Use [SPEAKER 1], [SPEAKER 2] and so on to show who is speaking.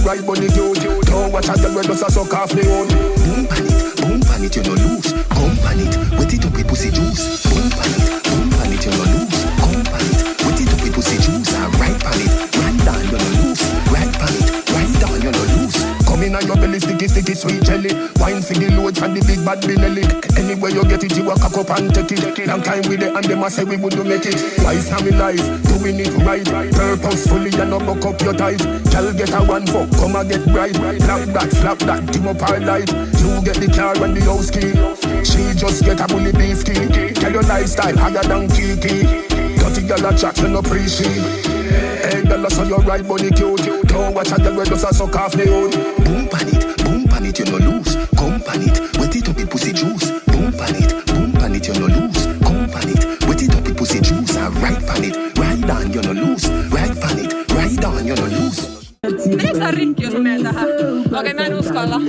[SPEAKER 1] right body cute. Don't watch a girl where does a suck off the hood.
[SPEAKER 2] Boom pan it, you no lose. Come pan it, wet it up with pussy juice. Boom pan it, you no lose. Come pan it, wet it up with pussy juice. Right pan it, right down, you no lose. Right pan it, right down, you no lose.
[SPEAKER 1] Come in on your belly, sticky, sweet jelly. Wine for the load from the big bad Benelli. Anywhere you get it, you walk up and take it. Long time with it and them a say we would make it. Twice now in life, doing it right. Purposefully and not buck up your ties. Girl get a one for, come and get bright. Slap that, team up our light. You get the car and the house key. She just get a bully beef key. Tell your lifestyle higher than Kiki. Dirty girl a chat, you no appreciate. Hey girl, so your right body cute. Don't watch a girl where does a suck off the hood.
[SPEAKER 2] Boom pan it, you no lose. Come pan it, wet it up with pussy juice. Boom pan it, you no lose. Come pan it, wet it up with pussy juice. Right pan it, right down, you no lose. Right pan it, right down, you no lose.
[SPEAKER 3] Meneekö sä rikki, jos mä menen tähän? Okei, mä en uskalla.